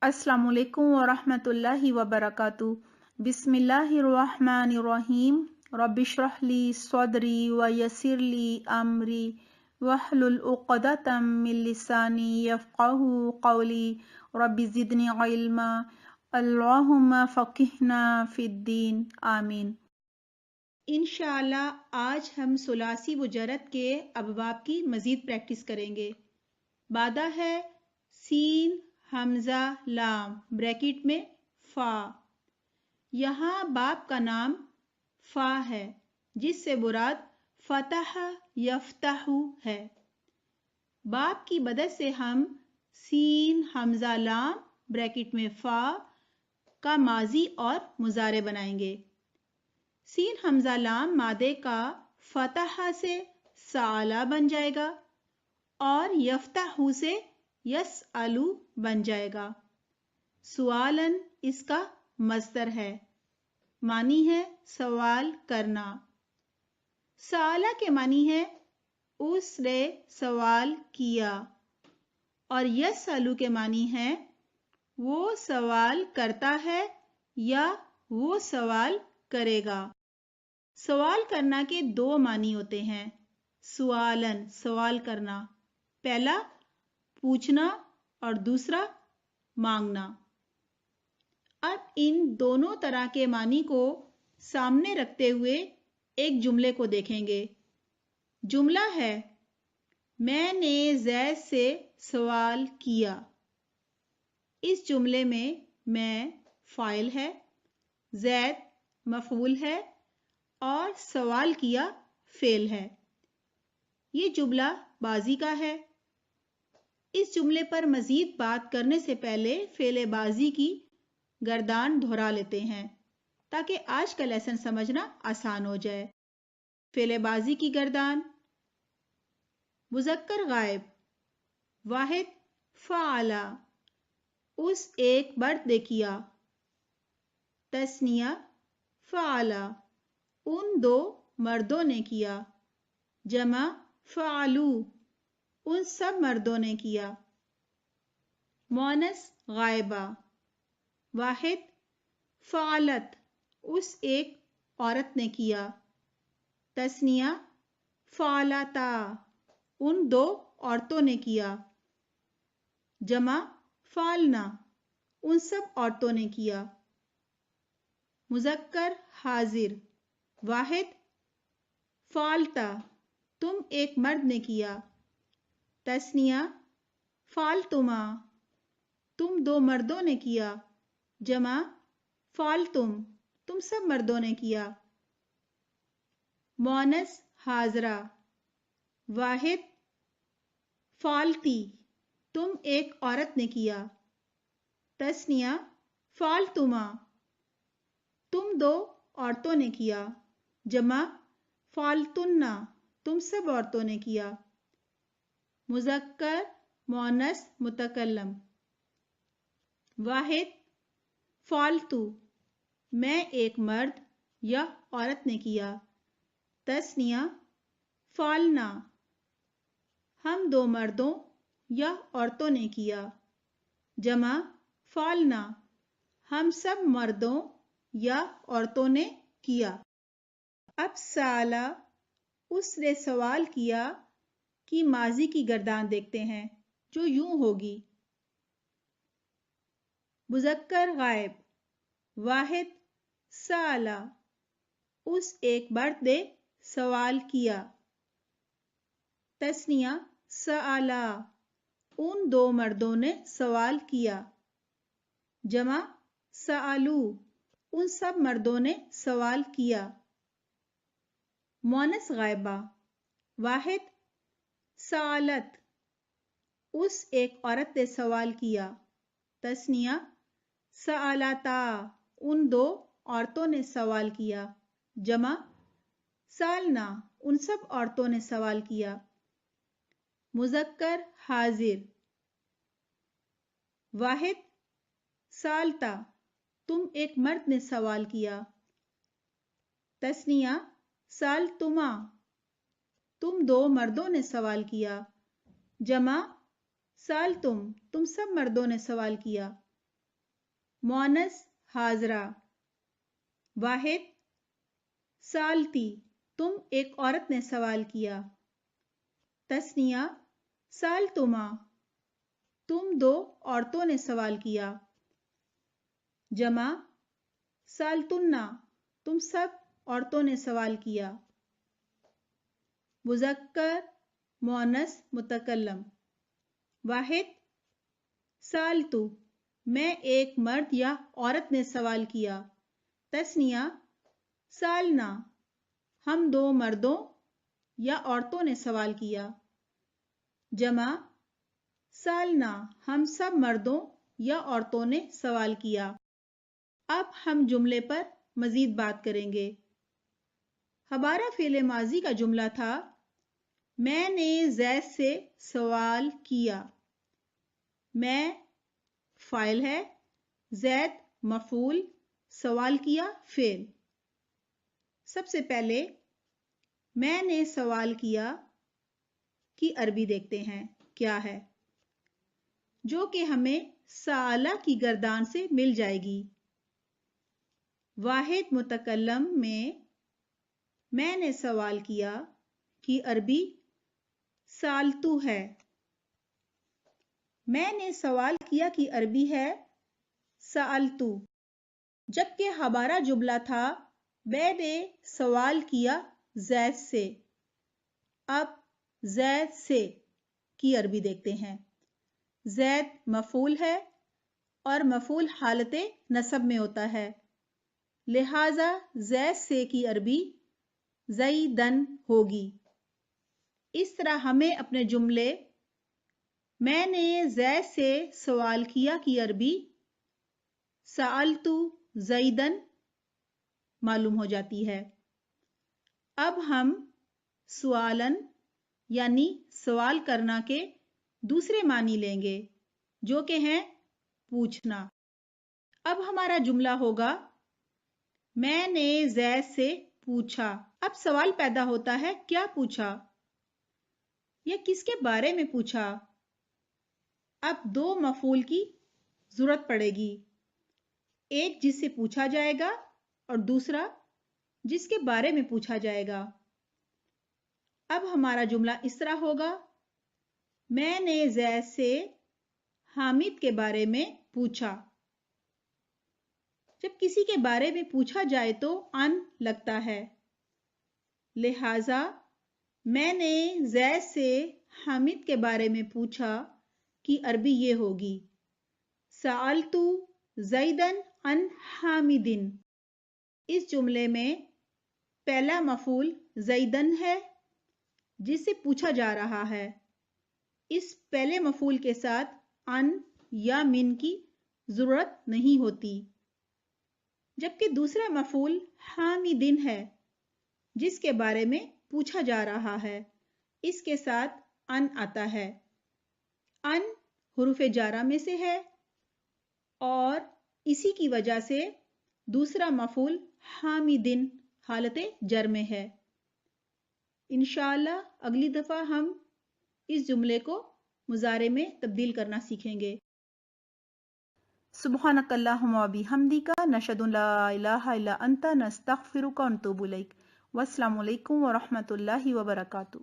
السلام علیکم ورحمۃ اللہ وبرکاتہ۔ بسم اللہ الرحمن الرحیم۔ رب اشرح لی صدری ویسر لی امری واحلل عقدۃ من لسانی یفقہوا قولی۔ رب زدنی علما، اللہم فقہنا فی الدین، آمین۔ انشاءاللہ آج ہم ثلاثی مجرد کے ابواب کی مزید پریکٹس کریں گے۔ بادہ ہے سین حمزہ لام بریکٹ میں فا۔ یہاں باپ کا نام فا ہے جس سے مراد فتح یفتح ہے۔ باپ کی مدد سے ہم سین حمزہ لام بریکٹ میں فا کا ماضی اور مضارع بنائیں گے۔ سین حمزہ لام مادے کا فتح سے سآلا بن جائے گا اور یفتح سے یسألو بن جائے گا۔ سوالن اس کا مصدر ہے، معنی ہے سوال کرنا۔ سآلا کے معنی ہے اس نے سوال کیا، اور یسألو کے معنی ہے وہ سوال کرتا ہے یا وہ سوال کرے گا۔ سوال کرنا کے دو معنی ہوتے ہیں۔ سوالن سوال کرنا، پہلا پوچھنا اور دوسرا مانگنا۔ اب ان دونوں طرح کے معنی کو سامنے رکھتے ہوئے ایک جملے کو دیکھیں گے۔ جملہ ہے میں نے زید سے سوال کیا۔ اس جملے میں فاعل ہے، زید مفعول ہے اور سوال کیا فعل ہے۔ یہ جملہ ماضی کا ہے۔ اس جملے پر مزید بات کرنے سے پہلے فعل ماضی کی گردان دہرا لیتے ہیں تاکہ آج کا لیسن سمجھنا آسان ہو جائے۔ فعل ماضی کی گردان: مذکر غائب، واحد فعل، اس ایک مرد نے کیا۔ تثنیہ فعل، ان دو مردوں نے کیا۔ جمع فعلوا، ان سب مردوں نے کیا۔ مؤنث غائبہ: واحد فعلت، اس ایک عورت نے کیا۔ تثنیہ فعلتا، ان دو عورتوں نے کیا۔ جمع فعلنا، ان سب عورتوں نے کیا۔ مذکر حاضر: واحد فعلتا، تم ایک مرد نے کیا۔ تثنیہ فعلتما، تم دو مردوں نے کیا۔ جمع فعلتم، تم سب مردوں نے کیا۔ مؤنث حاضرہ: واحد فعلتی، تم ایک عورت نے کیا۔ تثنیہ فعلتما، تم دو عورتوں نے کیا۔ جمع فعلتن، تم سب عورتوں نے کیا۔ مذکر مؤنث متکلم: واحد فعلت، میں ایک مرد یا عورت نے کیا۔ تثنیہ فعلنا، ہم دو مردوں یا عورتوں نے کیا۔ جمع فعلنا، ہم سب مردوں یا عورتوں نے کیا۔ اب سألا، اس نے سوال کیا کہ ماضی کی گردان دیکھتے ہیں جو یوں ہوگی۔ مذکر غائب: واحد سألا، اس ایک مرد نے سوال کیا۔ تثنیہ سألا، ان دو مردوں نے سوال کیا۔ جمع سألو، ان سب مردوں نے سوال کیا۔ مؤنث غائبہ: واحد سألت، اس ایک عورت نے سوال کیا۔ تثنیہ سألتا، ان دو عورتوں نے سوال کیا۔ جمع سألنا، ان سب عورتوں نے سوال کیا۔ مذکر حاضر: واحد سألتا، تم ایک مرد نے سوال کیا۔ تثنیہ سألتما، تم دو مردوں نے سوال کیا۔ جمع سألتم، تم سب مردوں نے سوال کیا۔ مؤنث حاضرہ. واحد سالتی تم ایک عورت نے سوال کیا. تثنیہ سالتما تم دو عورتوں نے سوال کیا. جمع سالتنا تم سب عورتوں نے سوال کیا. مذکر مؤنث متکلم. واحد سالتو میں ایک مرد یا عورت نے سوال کیا. تثنیہ سالنا ہم دو مردوں یا عورتوں نے سوال کیا. جمع سالنا ہم سب مردوں یا عورتوں نے سوال کیا. اب ہم جملے پر مزید بات کریں گے. ہمارا فعل ماضی کا جملہ تھا میں نے زید سے سوال کیا. میں فاعل ہے، زید مفعول، سوال کیا فعل. سب سے پہلے میں نے سوال کیا کی عربی دیکھتے ہیں کیا ہے، جو کہ ہمیں سالہ کی گردان سے مل جائے گی. واحد متکلم میں نے سوال کیا کی عربی سالتو ہے. میں نے سوال کیا کی عربی ہے سالتو. جبکہ ہمارا جملہ تھا میں نے سوال کیا زید سے. اب زید سے کی عربی دیکھتے ہیں. زید مفعول ہے اور مفعول حالت نصب میں ہوتا ہے، لہذا زید سے کی عربی زیدن ہوگی. اس طرح ہمیں اپنے جملے میں نے زید سے سوال کیا کی عربی سألتو زیدن معلوم ہو جاتی ہے. اب ہم سوالن یعنی سوال کرنا کے دوسرے معنی لیں گے جو کہ ہیں پوچھنا. اب ہمارا جملہ ہوگا میں نے زید سے پوچھا. اب سوال پیدا ہوتا ہے کیا پوچھا یا کس کے بارے میں پوچھا. اب دو مفعول کی ضرورت پڑے گی، ایک جس سے پوچھا جائے گا اور دوسرا جس کے بارے میں پوچھا جائے گا. اب ہمارا جملہ اس طرح ہوگا میں نے زید سے حامد کے بارے میں پوچھا. جب کسی کے بارے میں پوچھا جائے تو ان لگتا ہے، لہذا میں نے زید سے حامد کے بارے میں پوچھا کی عربی یہ ہوگی سألتو زیدن عن حامدن. اس جملے میں پہلا مفعول زیدن ہے جس سے پوچھا جا رہا ہے. اس پہلے مفعول کے ساتھ ان یا من کی ضرورت نہیں ہوتی، جبکہ دوسرا مفعول حامدن ہے جس کے بارے میں پوچھا جا رہا ہے، اس کے ساتھ ان آتا ہے. ان حروف جارہ میں سے ہے اور اسی کی وجہ سے دوسرا مفعول حامدن حالت جر میں ہے. انشاءاللہ اگلی دفعہ ہم اس جملے کو مضارع میں تبدیل کرنا سیکھیں گے. سبحانک اللہم و بحمدک نشہد ان لا الہ الا انت نستغفرک و نتوب الیک. والسلام علیکم ورحمۃ اللہ وبرکاتہ.